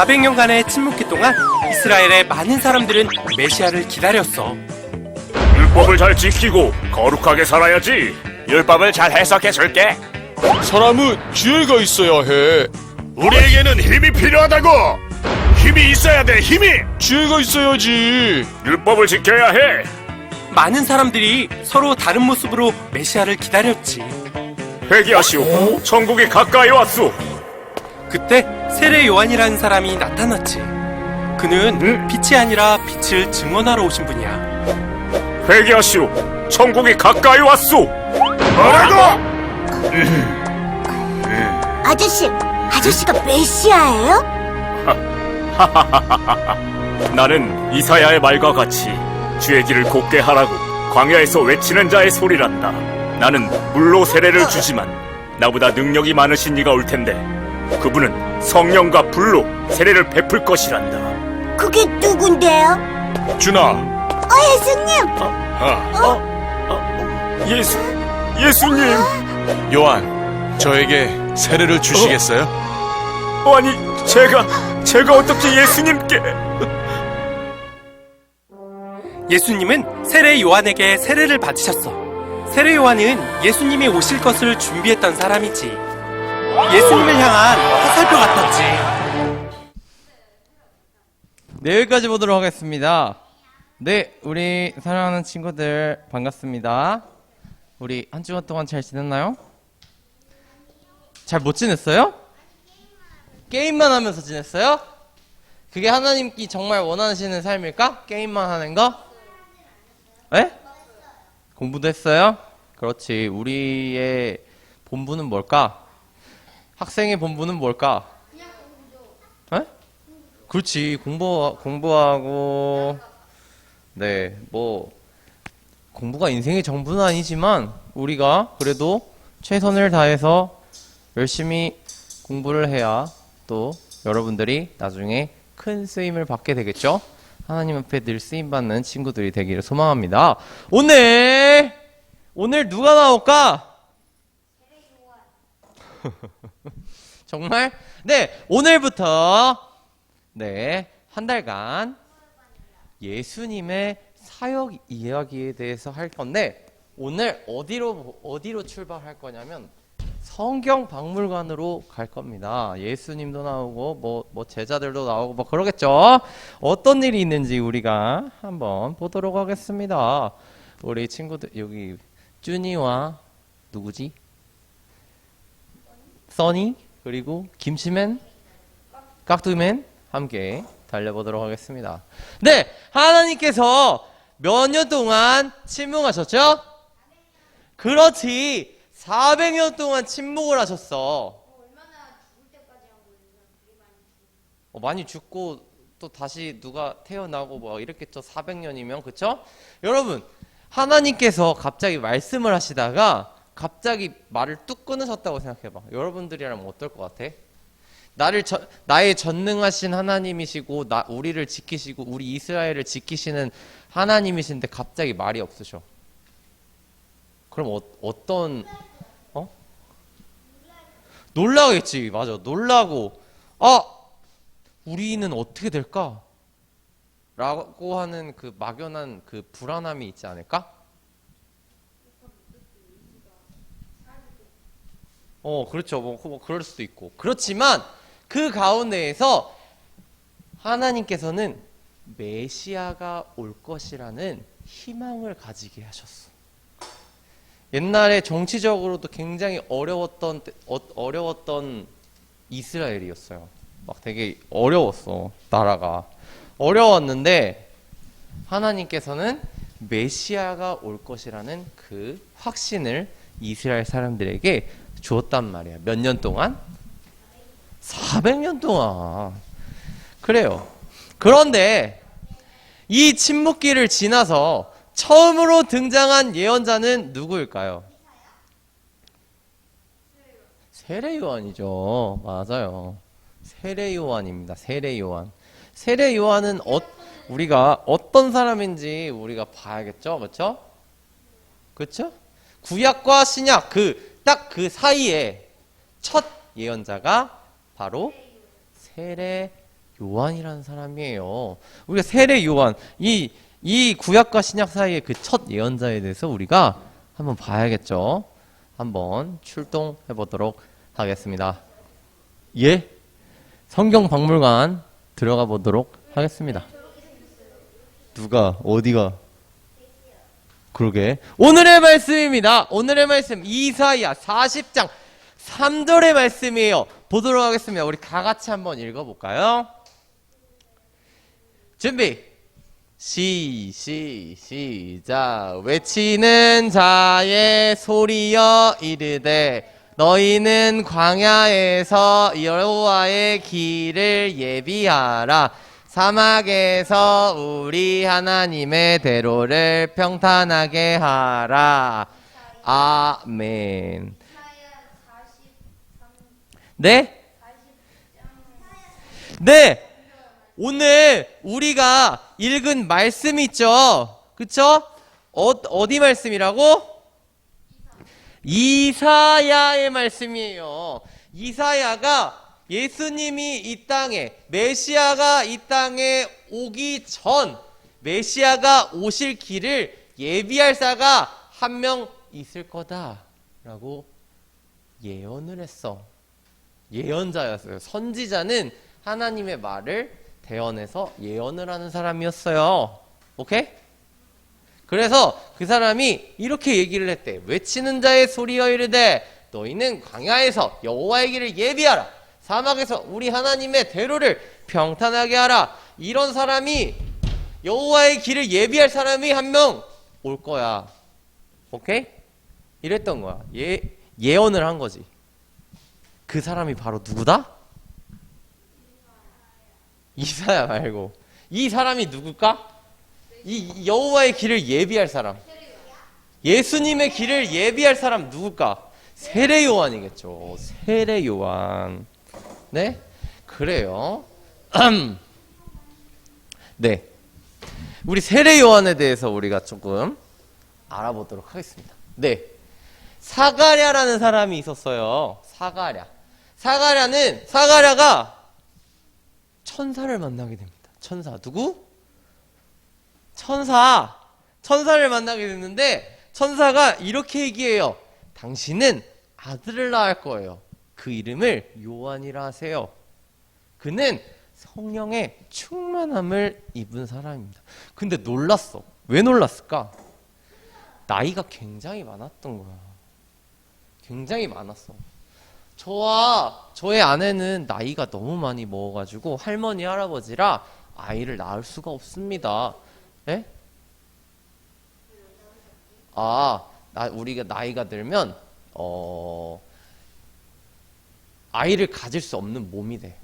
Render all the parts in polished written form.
400년간의 침묵기 동안 이스라엘의 많은 사람들은 메시아를 기다렸어. 율법을 잘 지키고 거룩하게 살아야지. 율법을 잘 해석해 줄게. 사람은 지혜가 있어야 해. 우리에게는 힘이 필요하다고. 힘이 있어야 돼. 힘이. 지혜가 있어야지. 율법을 지켜야 해. 많은 사람들이 서로 다른 모습으로 메시아를 기다렸지. 회개하시오. 천국이 가까이 왔소. 그때 세례 요한이라는 사람이 나타났지. 그는 빛이 아니라 빛을 증언하러 오신 분이야. 회개하시오. 천국이 가까이 왔소. 뭐라고? 아저씨가 메시아예요? 나는 이사야의 말과 같이 주의 길을 곱게 하라고 광야에서 외치는 자의 소리란다. 나는 물로 세례를 주지만 나보다 능력이 많으신 이가 올 텐데 그분은 성령과 불로 세례를 베풀 것이란다. 그게 누군데요? 준아. 예수님! 예수님. 요한, 저에게 세례를 주시겠어요? 아니 제가 어떻게 예수님께? 예수님은 세례 요한에게 세례를 받으셨어. 세례 요한은 예수님이 오실 것을 준비했던 사람이지. 예수님을 향한 화살표 같았지. 네, 여기까지 보도록 하겠습니다. 네, 우리 사랑하는 친구들 반갑습니다. 우리 한 주간 동안 잘 지냈나요? 잘 못 지냈어요? 게임만 하면서 지냈어요? 그게 하나님께 정말 원하시는 삶일까? 게임만 하는 거? 에? 공부도 했어요? 그렇지. 우리의 본분은 뭘까? 학생의 본분은 뭘까? 에? 그렇지. 공부하고 네, 공부가 인생의 전부는 아니지만 우리가 그래도 최선을 다해서 열심히 공부를 해야 또 여러분들이 나중에 큰 쓰임을 받게 되겠죠? 하나님 앞에 늘 쓰임받는 친구들이 되기를 소망합니다. 오늘 누가 나올까? 정말? 네, 오늘부터 한 달간 예수님의 사역 이야기에 대해서 할 건데 오늘 어디로 출발할 거냐면 성경 박물관으로 갈 겁니다. 예수님도 나오고 뭐 제자들도 나오고 뭐 그러겠죠. 어떤 일이 있는지 우리가 한번 보도록 하겠습니다. 우리 친구들 여기 쭈니와 누구지? 써니 그리고 김치맨, 깍두기맨 함께 달려보도록 하겠습니다. 네, 하나님께서 몇 년 동안 침묵하셨죠? 그렇지. 400년 동안 침묵을 하셨어. 많이 죽고 또 다시 누가 태어나고 뭐 이랬겠죠. 400년이면 그쵸? 여러분, 하나님께서 갑자기 말씀을 하시다가 갑자기 말을 뚝 끊으셨다고 생각해봐. 여러분들이라면 어떨 것 같아? 나의 전능하신 하나님이시고 우리를 지키시고 우리 이스라엘을 지키시는 하나님이신데 갑자기 말이 없으셔. 그럼 놀라겠지. 맞아. 놀라고 우리는 어떻게 될까? 라고 하는 그 막연한 그 불안함이 있지 않을까? 그렇죠. 뭐 그럴 수도 있고. 그렇지만 그 가운데에서 하나님께서는 메시아가 올 것이라는 희망을 가지게 하셨어. 옛날에 정치적으로도 굉장히 어려웠던 이스라엘이었어요. 막 되게 어려웠어. 나라가. 어려웠는데 하나님께서는 메시아가 올 것이라는 그 확신을 이스라엘 사람들에게 주었단 말이야. 몇 년 동안? 400년 동안. 그래요. 그런데 이 침묵기를 지나서 처음으로 등장한 예언자는 누구일까요? 세례 요한이죠. 맞아요. 세례 요한입니다. 세례 요한. 세례 요한은 우리가 어떤 사람인지 우리가 봐야겠죠. 그렇죠? 그렇죠? 구약과 신약 딱 그 사이에 첫 예언자가 바로 세례 요한이라는 사람이에요. 우리가 세례 요한, 이 구약과 신약 사이의 그 첫 예언자에 대해서 우리가 한번 봐야겠죠. 한번 출동해 보도록 하겠습니다. 예? 성경 박물관 들어가 보도록 하겠습니다. 누가? 어디가? 그러게. 오늘의 말씀입니다. 오늘의 말씀 이사야 40장 3절의 말씀이에요. 보도록 하겠습니다. 우리 다 같이 한번 읽어볼까요? 준비. 시작. 외치는 자의 소리여 이르되 너희는 광야에서 여호와의 길을 예비하라. 사막에서 우리 하나님의 대로를 평탄하게 하라. 아멘. 네? 네. 오늘 우리가 읽은 말씀 있죠? 그쵸? 어디 말씀이라고? 이사야의 말씀이에요. 이사야가 예수님이 이 땅에, 메시아가 이 땅에 오기 전, 메시아가 오실 길을 예비할 자가 한 명 있을 거다라고 예언을 했어. 예언자였어요. 선지자는 하나님의 말을 대언해서 예언을 하는 사람이었어요. 오케이? 그래서 그 사람이 이렇게 얘기를 했대. 외치는 자의 소리여 이르되 너희는 광야에서 여호와의 길을 예비하라. 사막에서 우리 하나님의 대로를 평탄하게 하라. 이런 사람이, 여호와의 길을 예비할 사람이 한 명 올 거야. 오케이? 이랬던 거야. 예언을 한 거지. 그 사람이 바로 누구다? 이사야 말고. 이 사람이 누굴까? 이 여호와의 길을 예비할 사람. 예수님의 길을 예비할 사람 누굴까? 세례 요한이겠죠. 세례 요한. 네? 그래요. 네. 우리 세례 요한에 대해서 우리가 조금 알아보도록 하겠습니다. 네. 사가랴라는 사람이 있었어요. 사가랴. 사가랴가 천사를 만나게 됩니다. 천사. 누구? 천사를 만나게 됐는데 천사가 이렇게 얘기해요. 당신은 아들을 낳을 거예요. 그 이름을 요한이라 하세요. 그는 성령의 충만함을 입은 사람입니다. 근데 놀랐어. 왜 놀랐을까? 나이가 굉장히 많았던 거야. 굉장히 많았어. 저와 저의 아내는 나이가 너무 많이 먹어가지고 할머니 할아버지라 아이를 낳을 수가 없습니다. 예? 우리가 나이가 들면 아이를 가질 수 없는 몸이 돼.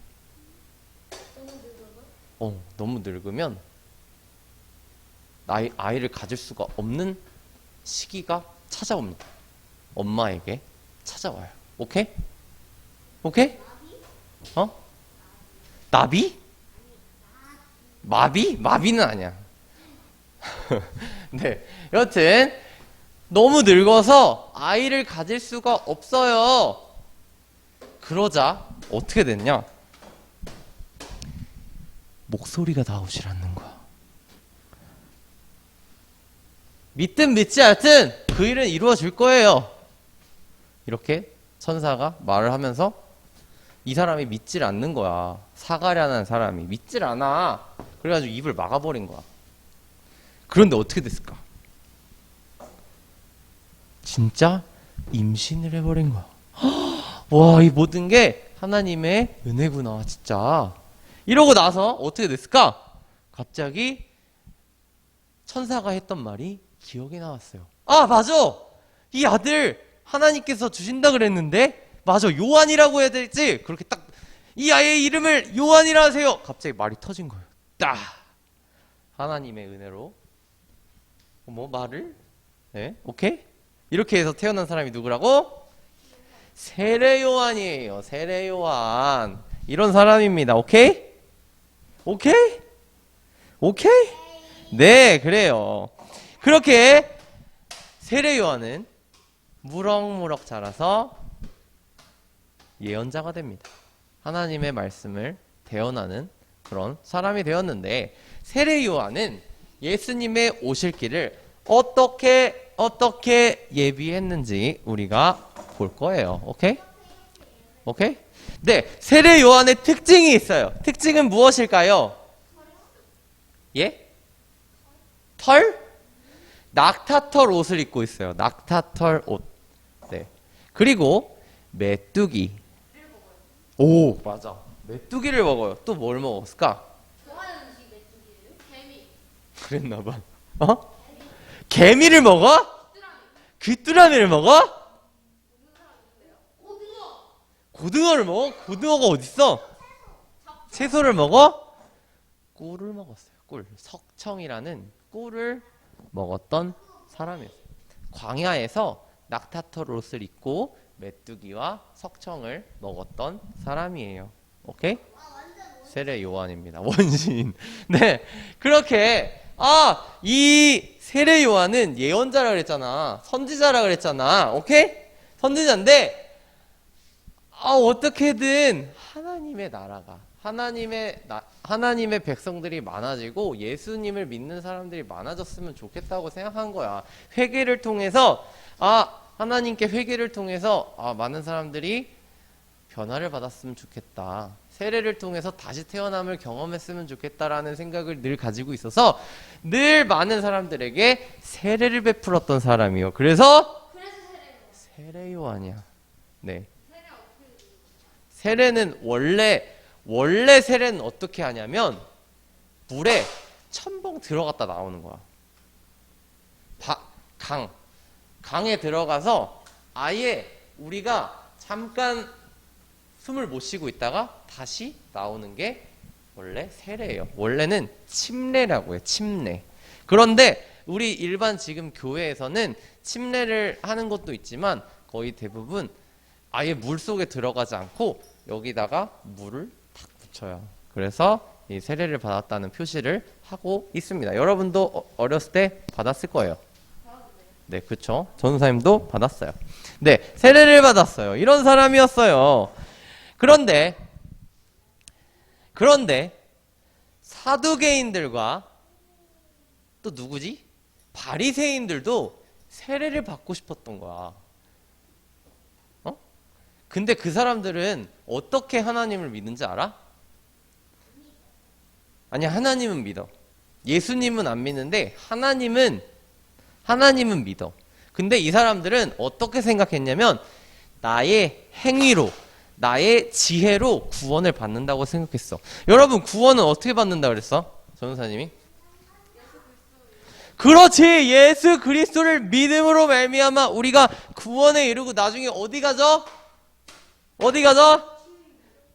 너무 늙으면 아이를 가질 수가 없는 시기가 찾아옵니다. 엄마에게 찾아와요. 오케이? 나비? 마비? 마비는 아니야. 네. 여튼 너무 늙어서 아이를 가질 수가 없어요. 그러자 어떻게 됐냐? 목소리가 나오질 않는 거야. 믿든 믿지 않든 그 일은 이루어질 거예요. 이렇게 천사가 말을 하면서 이 사람이 믿질 않는 거야. 사가랴는 사람이 믿질 않아. 그래가지고 입을 막아버린 거야. 그런데 어떻게 됐을까? 진짜 임신을 해버린 거야. 와, 이 모든 게 하나님의 은혜구나, 진짜. 이러고 나서 어떻게 됐을까? 갑자기 천사가 했던 말이 기억이 나왔어요. 맞아! 이 아들 하나님께서 주신다 그랬는데, 맞아, 요한이라고 해야 될지, 그렇게 딱, 이 아이의 이름을 요한이라 하세요. 갑자기 말이 터진 거예요. 딱! 하나님의 은혜로. 말을? 네, 오케이? 이렇게 해서 태어난 사람이 누구라고? 세례 요한이에요. 세례 요한. 이런 사람입니다. 오케이? 네, 그래요. 그렇게 세례 요한은 무럭무럭 자라서 예언자가 됩니다. 하나님의 말씀을 대언하는 그런 사람이 되었는데 세례 요한은 예수님의 오실 길을 어떻게 예비했는지 우리가 볼 거예요. 오케이? 오케이? 네, 세례 요한의 특징이 있어요. 특징은 무엇일까요? 예? 털? 낙타털 옷을 입고 있어요. 낙타털 옷. 네. 그리고 메뚜기. 오, 맞아. 메뚜기를 먹어요. 또 뭘 먹었을까? 좋아하는 음식 메뚜기예요? 개미. 그랬나 봐. 어? 개미를 먹어? 귀뚜라미를 먹어? 고등어를 먹어? 고등어가 어딨어? 채소를 먹어? 꿀을 먹었어요. 꿀. 석청이라는 꿀을 먹었던 사람이었어요. 광야에서 낙타털 옷을 입고 메뚜기와 석청을 먹었던 사람이에요. 오케이? 세례 요한입니다. 원신. 네. 그렇게 이 세례 요한은 예언자라 그랬잖아. 선지자라 그랬잖아. 오케이? 선지자인데 어떻게든 하나님의 나라가 하나님의 백성들이 많아지고 예수님을 믿는 사람들이 많아졌으면 좋겠다고 생각한 거야. 회개를 통해서 하나님께 회개를 통해서 많은 사람들이 변화를 받았으면 좋겠다. 세례를 통해서 다시 태어남을 경험했으면 좋겠다라는 생각을 늘 가지고 있어서 늘 많은 사람들에게 세례를 베풀었던 사람이요. 그래서 세례 요한이야. 네. 세례는 원래 세례는 어떻게 하냐면 물에 첨벙 들어갔다 나오는 거야. 강에 들어가서 아예 우리가 잠깐 숨을 못 쉬고 있다가 다시 나오는 게 원래 세례예요. 원래는 침례라고 해요. 침례. 그런데 우리 일반 지금 교회에서는 침례를 하는 것도 있지만 거의 대부분 아예 물 속에 들어가지 않고 여기다가 물을 탁 붙여요. 그래서 이 세례를 받았다는 표시를 하고 있습니다. 여러분도 어렸을 때 받았을 거예요. 네, 그렇죠. 전사님도 받았어요. 네, 세례를 받았어요. 이런 사람이었어요. 그런데 사두개인들과 또 누구지? 바리새인들도 세례를 받고 싶었던 거야. 근데 그 사람들은 어떻게 하나님을 믿는지 알아? 아니, 하나님은 믿어. 예수님은 안 믿는데 하나님은 믿어. 근데 이 사람들은 어떻게 생각했냐면 나의 행위로, 나의 지혜로 구원을 받는다고 생각했어. 여러분, 구원은 어떻게 받는다 그랬어? 전도사님이? 그렇지. 예수 그리스도를 믿음으로 말미암아 우리가 구원에 이르고 나중에 어디 가죠?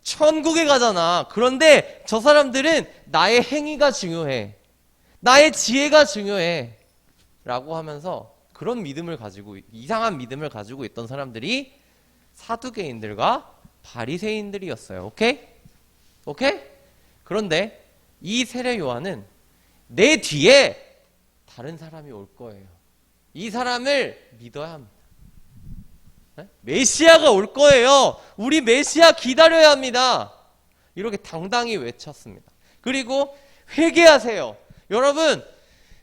천국에 가잖아. 그런데 저 사람들은 나의 행위가 중요해. 나의 지혜가 중요해. 라고 하면서 그런 믿음을 가지고, 이상한 믿음을 가지고 있던 사람들이 사두개인들과 바리새인들이었어요. 오케이? 그런데 이 세례 요한은 내 뒤에 다른 사람이 올 거예요. 이 사람을 믿어야 합니다. 메시아가 올 거예요. 우리 메시아 기다려야 합니다. 이렇게 당당히 외쳤습니다. 그리고 회개하세요.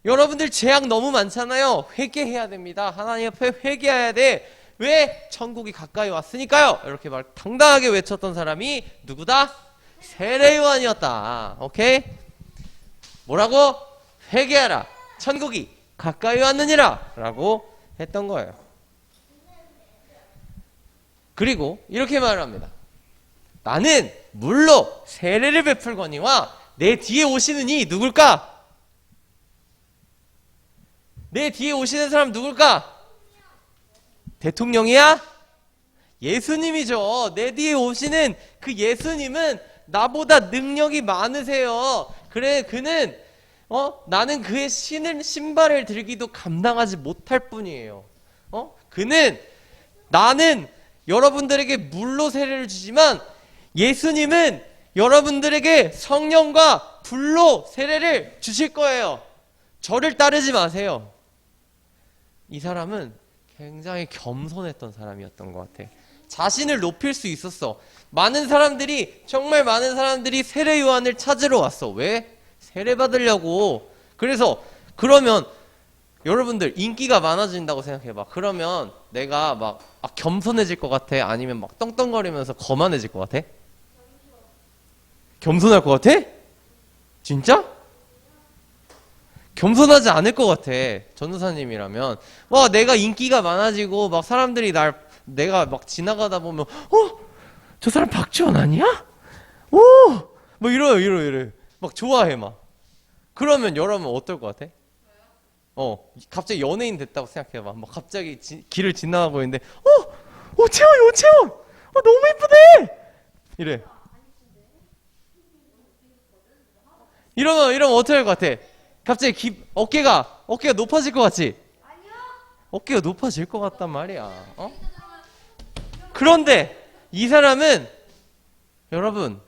여러분들 죄악 너무 많잖아요. 회개해야 됩니다. 하나님 앞에 회개해야 돼. 왜? 천국이 가까이 왔으니까요. 이렇게 당당하게 외쳤던 사람이 누구다? 세례 요한이었다. 오케이? 뭐라고? 회개하라. 천국이 가까이 왔느니라. 라고 했던 거예요. 그리고 이렇게 말을 합니다. 나는 물로 세례를 베풀거니와 내 뒤에 오시는 이 누굴까? 내 뒤에 오시는 사람 누굴까? 대통령이야? 예수님이죠. 내 뒤에 오시는 그 예수님은 나보다 능력이 많으세요. 그래, 그는 나는 그의 신발을 들기도 감당하지 못할 뿐이에요. 나는 여러분들에게 물로 세례를 주지만 예수님은 여러분들에게 성령과 불로 세례를 주실 거예요. 저를 따르지 마세요. 이 사람은 굉장히 겸손했던 사람이었던 것 같아. 자신을 높일 수 있었어. 많은 사람들이, 정말 많은 사람들이 세례 요한을 찾으러 왔어. 왜? 세례 받으려고. 그래서 그러면 여러분들 인기가 많아진다고 생각해봐. 그러면 내가 막 겸손해질 것 같아? 아니면 막 떵떵거리면서 거만해질 것 같아? 겸손할 것 같아? 진짜? 겸손하지 않을 것 같아. 전도사님이라면. 와, 내가 인기가 많아지고 막 사람들이 내가 막 지나가다 보면 저 사람 박지원 아니야? 오! 뭐 이래요. 막 좋아해 막. 그러면 여러분 어떨 것 같아? 갑자기 연예인 됐다고 생각해봐. 막 갑자기 길을 지나가고 있는데 오채원! 너무 예쁘대! 이래. 이러면 어떻게 할 것 같아? 갑자기 어깨가 높아질 것 같지? 아니요. 어깨가 높아질 것 같단 말이야. 그런데 이 사람은 여러분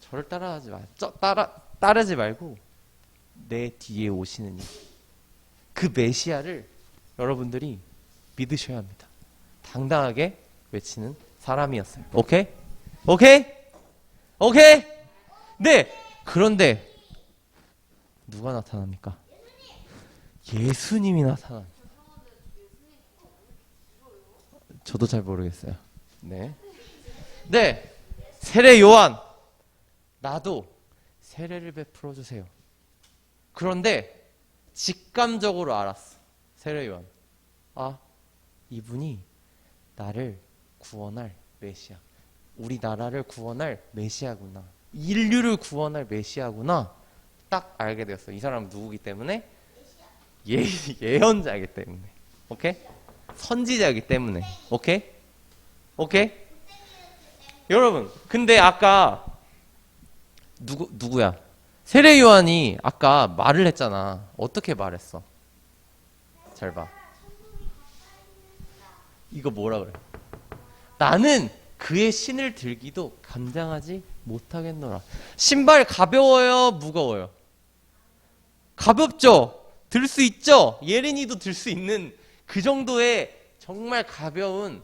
저를 따르지 말고 내 뒤에 오시는 그 메시아를 여러분들이 믿으셔야 합니다. 당당하게 외치는 사람이었어요. 오케이? 네. 그런데 누가 나타납니까? 예수님이 나타납니다. 저도 잘 모르겠어요. 네. 세례 요한, 나도 세례를 베풀어 주세요. 그런데 직감적으로 알았어. 세례 요한. 이분이 나를 구원할 메시아. 우리나라를 구원할 메시아구나. 인류를 구원할 메시아구나. 딱 알게 되었어. 이 사람은 누구기 때문에? 예언자이기 때문에. 오케이? 선지자이기 때문에. 오케이? 여러분, 근데 아까 누구야? 세례 요한이 아까 말을 했잖아. 어떻게 말했어? 잘 봐. 이거 뭐라 그래? 나는 그의 신을 들기도 감당하지 못하겠노라. 신발 가벼워요? 무거워요? 가볍죠? 들 수 있죠? 예린이도 들 수 있는 그 정도의 정말 가벼운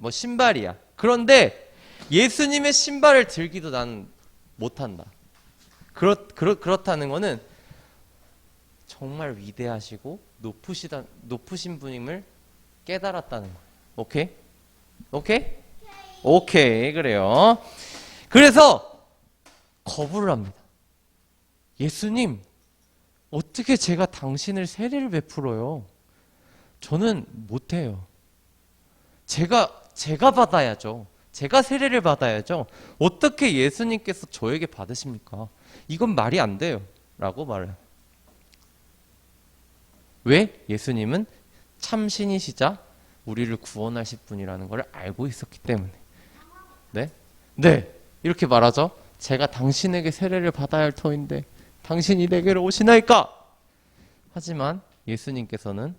신발이야. 그런데 예수님의 신발을 들기도 난 못한다. 그렇다는 거는 정말 위대하시고 높으신 분임을 깨달았다는 거예요. 오케이, 그래요. 그래서 거부를 합니다. 예수님, 어떻게 제가 당신을 세례를 베풀어요? 저는 못해요. 제가 받아야죠. 제가 세례를 받아야죠. 어떻게 예수님께서 저에게 받으십니까? 이건 말이 안 돼요. 라고 말해요. 왜? 예수님은 참신이시자 우리를 구원하실 분이라는 걸 알고 있었기 때문에. 네. 이렇게 말하죠. 제가 당신에게 세례를 받아야 할 터인데 당신이 내게로 오시나이까? 하지만 예수님께서는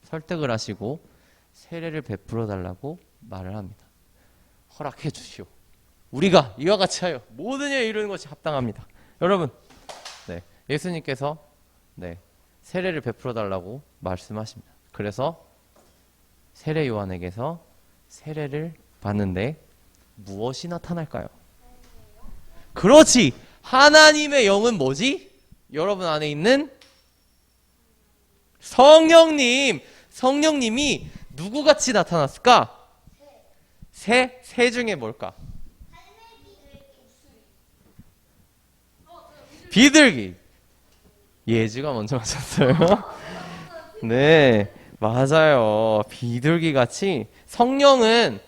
설득을 하시고 세례를 베풀어 달라고 말을 합니다. 허락해 주시오. 우리가 이와 같이 하여 모든 일 이루는 것이 합당합니다. 여러분, 예수님께서 세례를 베풀어 달라고 말씀하십니다. 그래서 세례 요한에게서 세례를 받는데 무엇이 나타날까요? 그렇지! 하나님의 영은 뭐지? 여러분 안에 있는 성령님이 누구같이 나타났을까? 새 중에 뭘까? 비둘기. 예주가 먼저 맞췄어요. 네, 맞아요. 비둘기 같이 성령은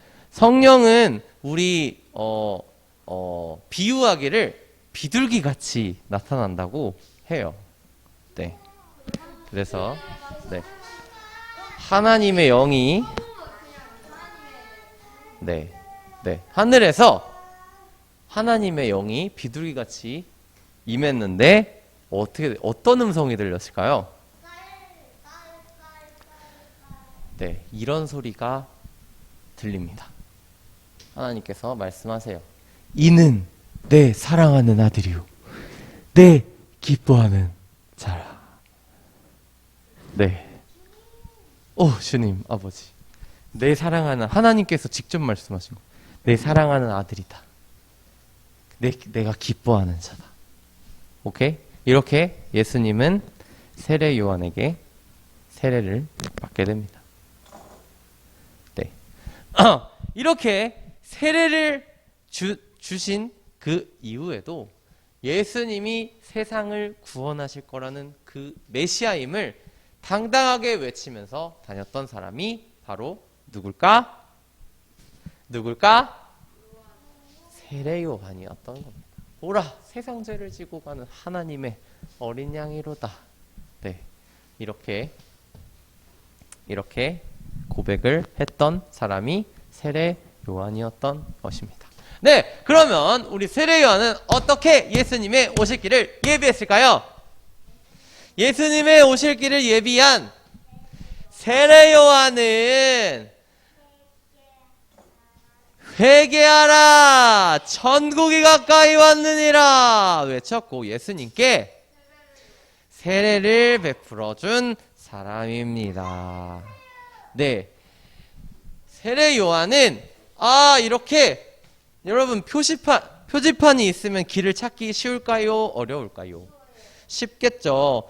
우리 비유하기를 비둘기 같이 나타난다고 해요. 네. 그래서 하나님의 영이 하늘에서 하나님의 영이 비둘기 같이 임했는데 어떤 음성이 들렸을까요? 이런 소리가 들립니다. 하나님께서 말씀하세요. 이는 내 사랑하는 아들이요 내 기뻐하는 자라. 주님 아버지, 내 사랑하는 하나님께서 직접 말씀하신 거. 내 사랑하는 아들이다. 내가 기뻐하는 자다. 오케이? 이렇게 예수님은 세례 요한에게 세례를 받게 됩니다. 네. 이렇게 세례를 주신 그 이후에도 예수님이 세상을 구원하실 거라는 그 메시아임을 당당하게 외치면서 다녔던 사람이 바로 누굴까? 세례 요한이었던 겁니다. 오라, 세상 죄를 지고 가는 하나님의 어린 양이로다. 네, 이렇게 고백을 했던 사람이 세례 요한이었던 것입니다. 네, 그러면 우리 세례 요한은 어떻게 예수님의 오실 길을 예비했을까요? 예수님의 오실 길을 예비한 세례 요한은 회개하라, 천국이 가까이 왔느니라 외쳤고 예수님께 세례를 베풀어 준 사람입니다. 네, 세례 요한은 이렇게 여러분 표지판이 있으면 길을 찾기 쉬울까요? 어려울까요? 쉽겠죠.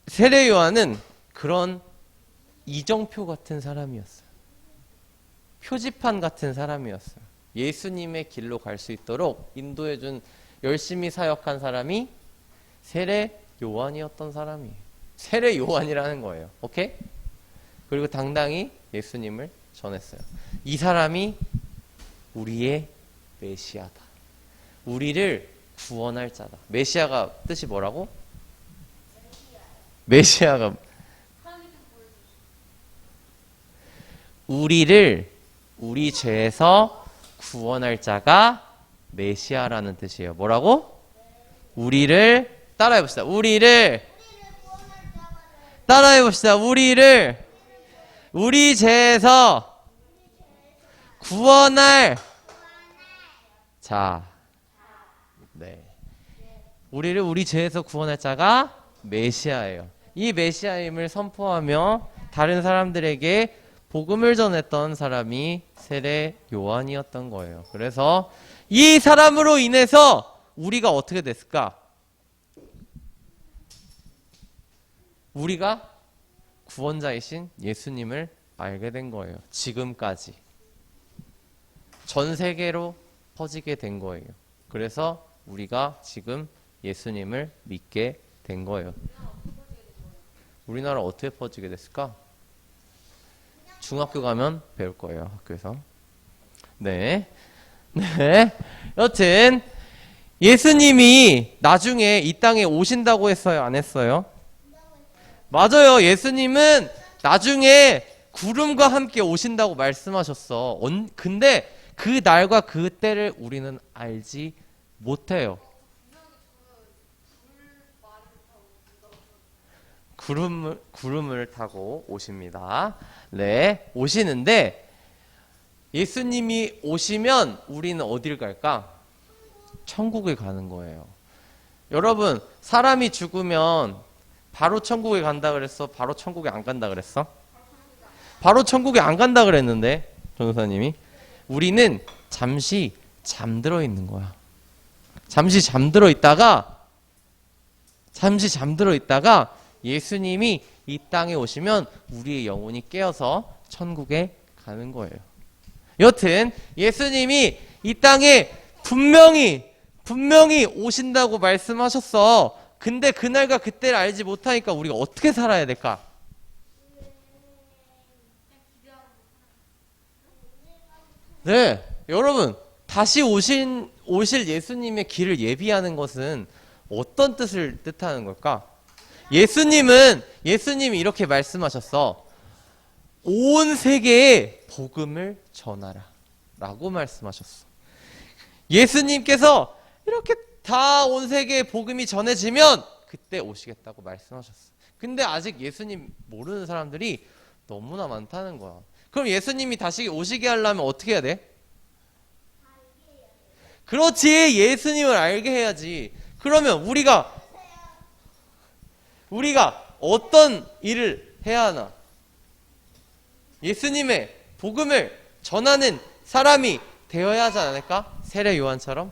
세례 요한은 그런 이정표 같은 사람이었어요. 표지판 같은 사람이었어요. 예수님의 길로 갈 수 있도록 인도해준 열심히 사역한 사람이 세례 요한이었던 사람이에요. 세례 요한이라는 거예요. 오케이? 그리고 당당히 예수님을 전했어요. 이 사람이 우리의 메시아다. 우리를 구원할 자다. 메시아가 뜻이 뭐라고? 메시아가 우리 죄에서 구원할 자가 메시아라는 뜻이에요. 뭐라고? 우리를 따라해봅시다. 따라해봅시다. 우리 죄에서 구원할 자. 네. 우리 죄에서 구원할 자가 메시아예요. 이 메시아임을 선포하며 다른 사람들에게 복음을 전했던 사람이 세례 요한이었던 거예요. 그래서 이 사람으로 인해서 우리가 어떻게 됐을까? 우리가 구원자이신 예수님을 알게 된 거예요. 지금까지. 전 세계로 퍼지게 된 거예요. 그래서 우리가 지금 예수님을 믿게 된 거예요. 우리나라 어떻게 퍼지게 됐을까? 중학교 가면 배울 거예요. 학교에서. 네. 여튼 예수님이 나중에 이 땅에 오신다고 했어요? 안 했어요? 맞아요. 예수님은 나중에 구름과 함께 오신다고 말씀하셨어. 근데 그 날과 그 때를 우리는 알지 못해요. 구름을 타고 오십니다. 네, 오시는데 예수님이 오시면 우리는 어딜 갈까? 천국에 가는 거예요. 여러분, 사람이 죽으면 바로 천국에 간다 그랬어? 바로 천국에 안 간다 그랬어? 바로 천국에 안 간다 그랬는데 전도사님이 우리는 잠시 잠들어 있는 거야. 잠시 잠들어 있다가 예수님이 이 땅에 오시면 우리의 영혼이 깨어서 천국에 가는 거예요. 여튼 예수님이 이 땅에 분명히 오신다고 말씀하셨어. 근데 그날과 그때를 알지 못하니까 우리가 어떻게 살아야 될까? 네, 여러분, 다시 오실 예수님의 길을 예비하는 것은 어떤 뜻을 뜻하는 걸까? 예수님이 이렇게 말씀하셨어. 온 세계에 복음을 전하라 라고 말씀하셨어. 예수님께서 이렇게 다 온 세계에 복음이 전해지면 그때 오시겠다고 말씀하셨어. 근데 아직 예수님 모르는 사람들이 너무나 많다는 거야. 그럼 예수님이 다시 오시게 하려면 어떻게 해야 돼? 그렇지, 예수님을 알게 해야지. 그러면 우리가 어떤 일을 해야 하나? 예수님의 복음을 전하는 사람이 되어야 하지 않을까? 세례 요한처럼?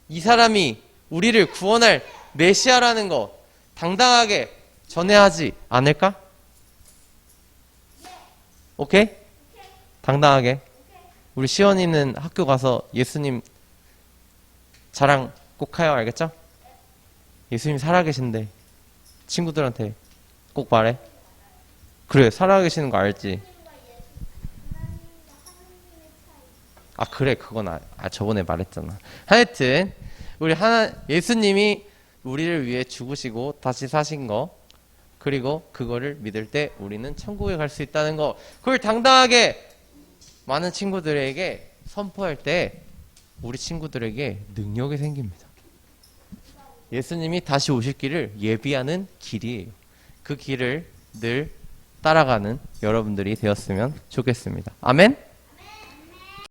이 사람이 우리를 구원할 메시아라는 거 당당하게 전해야 하지 않을까? 오케이? 당당하게. 우리 시원이는 학교 가서 예수님 자랑 꼭 해요. 알겠죠? 예수님 살아계신데 친구들한테 꼭 말해. 그래, 살아계시는 거 알지? 아, 그래, 그건 저번에 말했잖아. 하여튼 우리 예수님이 우리를 위해 죽으시고 다시 사신 거, 그리고 그거를 믿을 때 우리는 천국에 갈 수 있다는 거, 그걸 당당하게 많은 친구들에게 선포할 때 우리 친구들에게 능력이 생깁니다. 예수님이 다시 오실 길을 예비하는 길이에요. 그 길을 늘 따라가는 여러분들이 되었으면 좋겠습니다. 아멘?